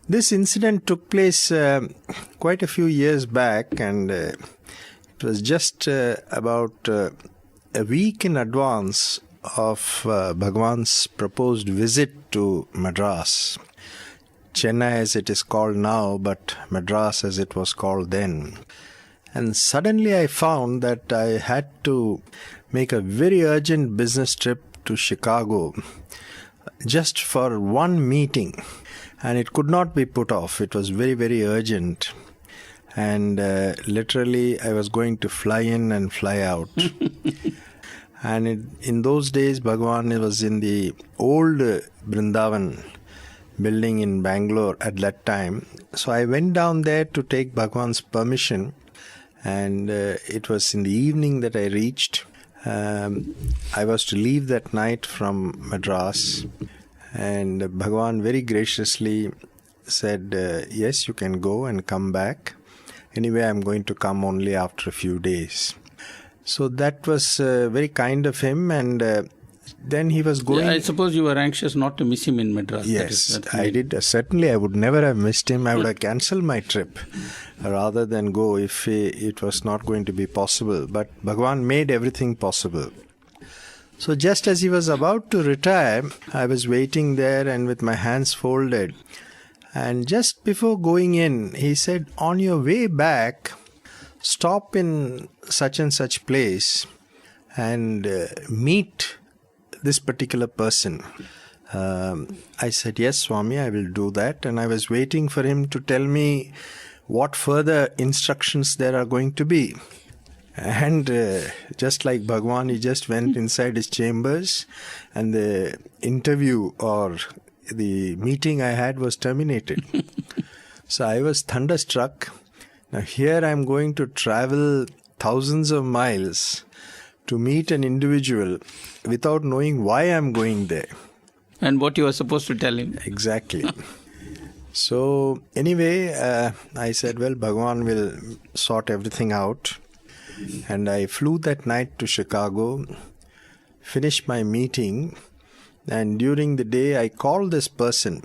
This incident took place quite a few years back, and it was just about a week in advance of Bhagawan's proposed visit to Madras. Chennai as it is called now, but Madras as it was called then. And suddenly I found that I had to make a very urgent business trip to Chicago just for one meeting. And it could not be put off. It was very, very urgent. And literally I was going to fly in and fly out. And in those days, Bhagawan was in the old Vrindavan building in Bangalore at that time. So I went down there to take Bhagawan's permission. And it was in the evening that I reached. I was to leave that night from Madras. And Bhagawan very graciously said, yes, you can go and come back. Anyway, I'm going to come only after a few days. So that was very kind of him. And then he was going... Yeah, I suppose you were anxious not to miss him in Madras. Yes, I did. Certainly, I would never have missed him. I would have cancelled my trip rather than go if it was not going to be possible. But Bhagawan made everything possible. So just as he was about to retire, I was waiting there and with my hands folded. And just before going in, he said, on your way back, stop in such and such place and meet this particular person. I said, yes, Swami, I will do that. And I was waiting for him to tell me what further instructions there are going to be. And just like Bhagawan, he just went inside his chambers and the interview or the meeting I had was terminated. So I was thunderstruck. Now here I'm going to travel thousands of miles to meet an individual without knowing why I'm going there. And what you were supposed to tell him. Exactly. So anyway, I said, well, Bhagawan will sort everything out. And I flew that night to Chicago, finished my meeting, and during the day I called this person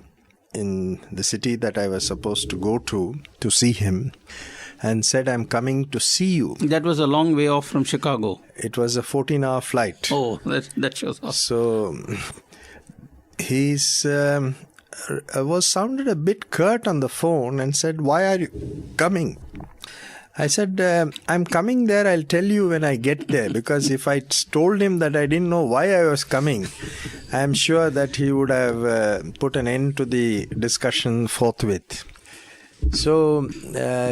in the city that I was supposed to go to see him, and said, I'm coming to see you. That was a long way off from Chicago. It was a 14-hour flight. Oh, that shows off. So he's was sounded a bit curt on the phone and said, why are you coming? I said, I'm coming there, I'll tell you when I get there, because if I told him that I didn't know why I was coming, I'm sure that he would have put an end to the discussion forthwith. So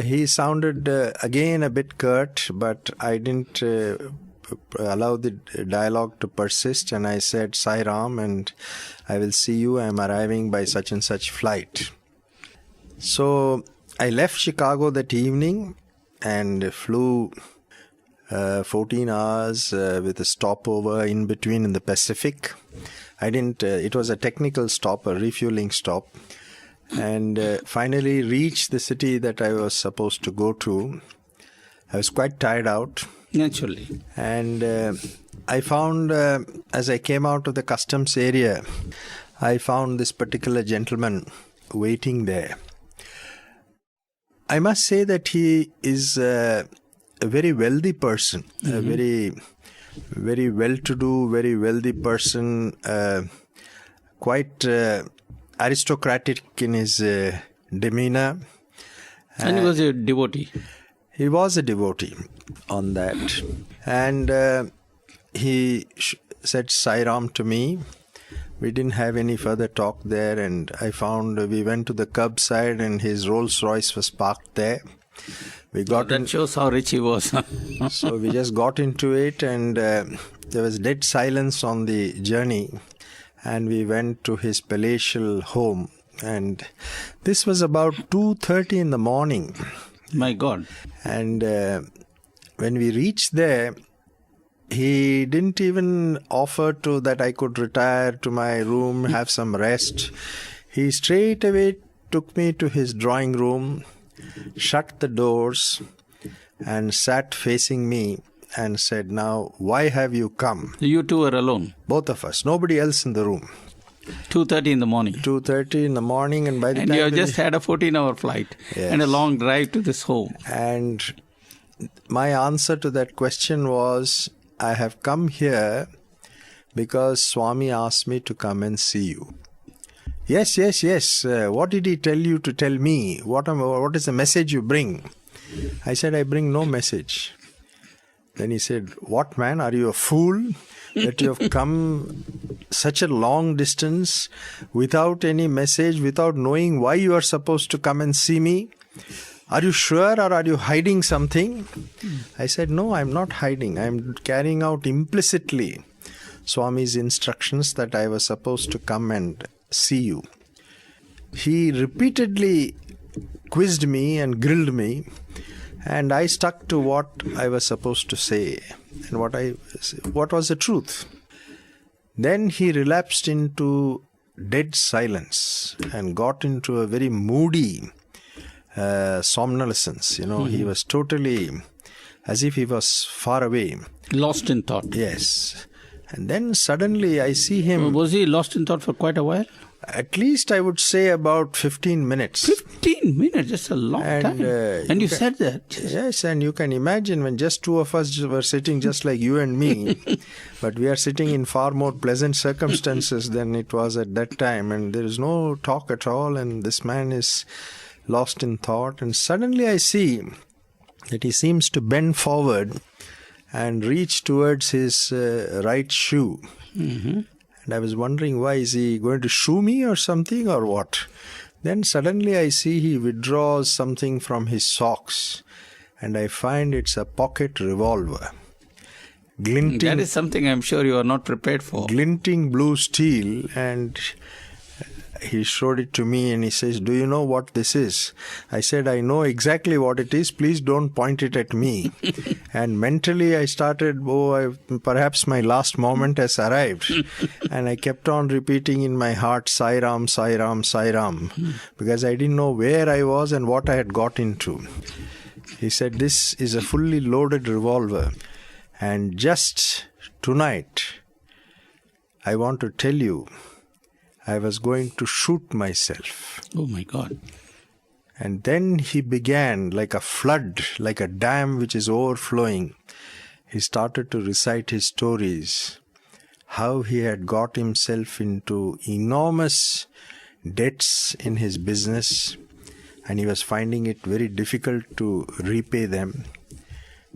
he sounded again a bit curt, but I didn't allow the dialogue to persist, and I said, Sai Ram, and I will see you, I'm arriving by such and such flight. So I left Chicago that evening and flew 14 hours with a stopover in between in the Pacific. It was a technical stop, a refueling stop, and finally reached the city that I was supposed to go to. I was quite tired out. Naturally. And I found, as I came out of the customs area, I found this particular gentleman waiting there. I must say that he is a very wealthy person, a very, very well-to-do, very wealthy person, quite aristocratic in his demeanor. And he was a devotee. He was a devotee on that. And he said Sai Ram to me. We didn't have any further talk there, and I found we went to the curbside and his Rolls Royce was parked there. We got that shows how rich he was. So we just got into it, and there was dead silence on the journey, and we went to his palatial home, and this was about 2:30 in the morning. My God. And when we reached there, he didn't even offer to that I could retire to my room, have some rest. He straight away took me to his drawing room, shut the doors, and sat facing me and said, now, why have you come? You two were alone? Both of us, nobody else in the room. 2:30 in the morning. 2:30 in the morning, and by the And time you have just had a 14-hour flight and a long drive to this home. And my answer to that question was, I have come here because Swami asked me to come and see you. Yes. What did he tell you to tell me? What is the message you bring? I said, I bring no message. Then he said, what, man? Are you a fool that you have come such a long distance without any message, without knowing why you are supposed to come and see me? Are you sure, or are you hiding something? I said, no, I'm not hiding. I'm carrying out implicitly Swami's instructions that I was supposed to come and see you. He repeatedly quizzed me and grilled me, and I stuck to what I was supposed to say and what was the truth. Then he relapsed into dead silence and got into a very moody somnolence. He was totally as if he was far away. Lost in thought. Yes. And then suddenly I see him. Was he lost in thought for quite a while? At least I would say about 15 minutes. 15 minutes, that's a long time. And you said that. Yes, and you can imagine when just two of us were sitting just like you and me, but we are sitting in far more pleasant circumstances than it was at that time, and there is no talk at all, and this man is lost in thought. And suddenly I see that he seems to bend forward and reach towards his right shoe. Mm-hmm. And I was wondering, why is he going to shoe me or something, or what? Then suddenly I see he withdraws something from his socks, and I find it's a pocket revolver. Glinting. That is something I'm sure you are not prepared for. Glinting blue steel, and he showed it to me and he says, do you know what this is? I said, I know exactly what it is. Please don't point it at me. And mentally I started, perhaps my last moment has arrived. And I kept on repeating in my heart, Sai Ram, Sai Ram, Sai Ram. Because I didn't know where I was and what I had got into. He said, this is a fully loaded revolver. And just tonight, I want to tell you, I was going to shoot myself. Oh my God. And then he began like a flood, like a dam which is overflowing. He started to recite his stories, how he had got himself into enormous debts in his business, and he was finding it very difficult to repay them.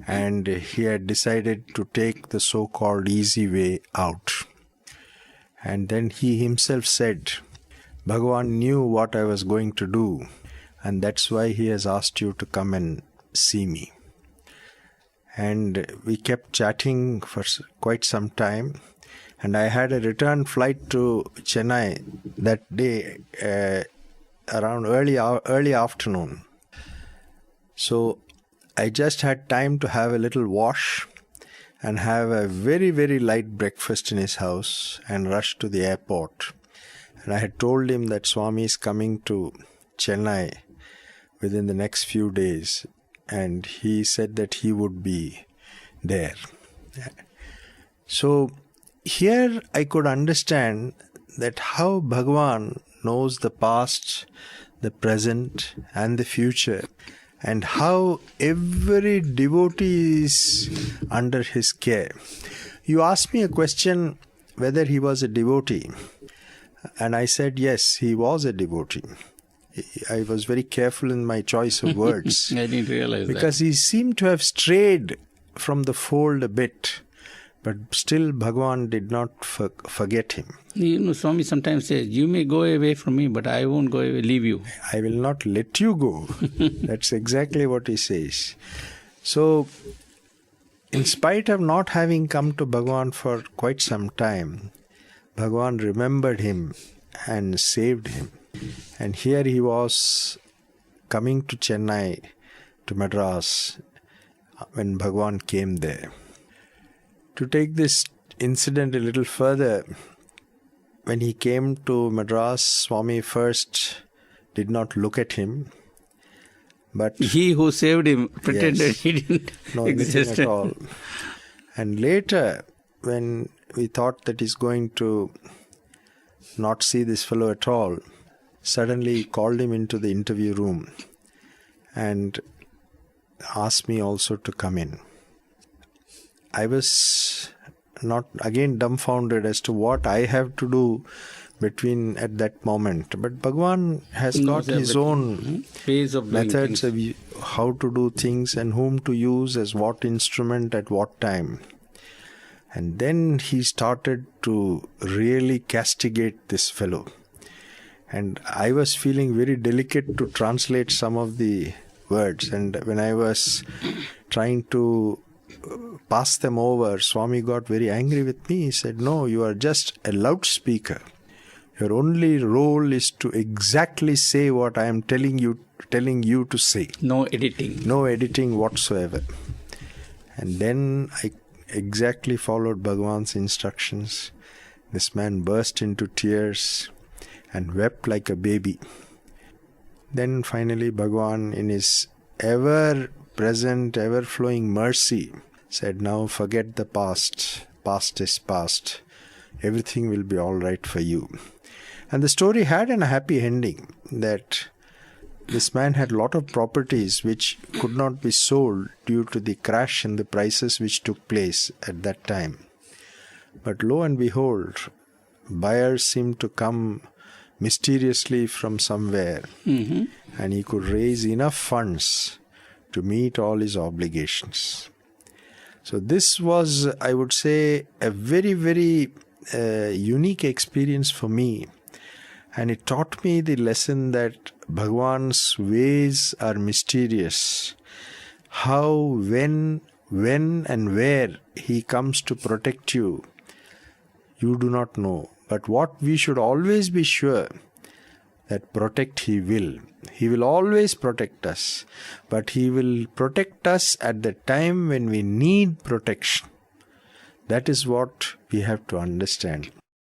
And he had decided to take the so-called easy way out. And then he himself said, Bhagawan knew what I was going to do, and that's why he has asked you to come and see me. And we kept chatting for quite some time, and I had a return flight to Chennai that day around early afternoon. So I just had time to have a little wash and have a very, very light breakfast in his house and rush to the airport. And I had told him that Swami is coming to Chennai within the next few days, and he said that he would be there. So here I could understand that how Bhagavan knows the past, the present and the future, and how every devotee is under his care. You asked me a question whether he was a devotee, and I said yes, he was a devotee. I was very careful in my choice of words. I didn't realize because he seemed to have strayed from the fold a bit, but still Bhagavan did not forget him. Swami sometimes says, you may go away from me, but I won't go away, leave you. I will not let you go. That's exactly what he says. So, in spite of not having come to Bhagavan for quite some time, Bhagavan remembered him and saved him. And here he was coming to Chennai, to Madras, when Bhagavan came there. To take this incident a little further, when he came to Madras, Swami first did not look at him, but he who saved him pretended he didn't exist at all. And later, when we thought that he's going to not see this fellow at all, suddenly called him into the interview room and asked me also to come in. I was not again dumbfounded as to what I have to do between at that moment. But Bhagawan has got his own ways of methods of how to do things and whom to use as what instrument at what time. And then he started to really castigate this fellow. And I was feeling very delicate to translate some of the words. And when I was trying to pass them over, Swami got very angry with me. He said, "No, you are just a loudspeaker. Your only role is to exactly say what I am telling you to say. No editing. No editing whatsoever." And then I exactly followed Bhagawan's instructions. This man burst into tears and wept like a baby. Then finally Bhagawan, in his ever-present, ever-flowing mercy, said, "Now forget the past. Past is past. Everything will be all right for you." And the story had a happy ending, that this man had a lot of properties which could not be sold due to the crash in the prices which took place at that time. But lo and behold, buyers seemed to come mysteriously from somewhere, and he could raise enough funds to meet all his obligations. So this was, I would say, a very, very unique experience for me. And it taught me the lesson that Bhagavan's ways are mysterious. How, when and where he comes to protect you, you do not know. But what we should always be sure, that protect he will. He will always protect us. But he will protect us at the time when we need protection. That is what we have to understand.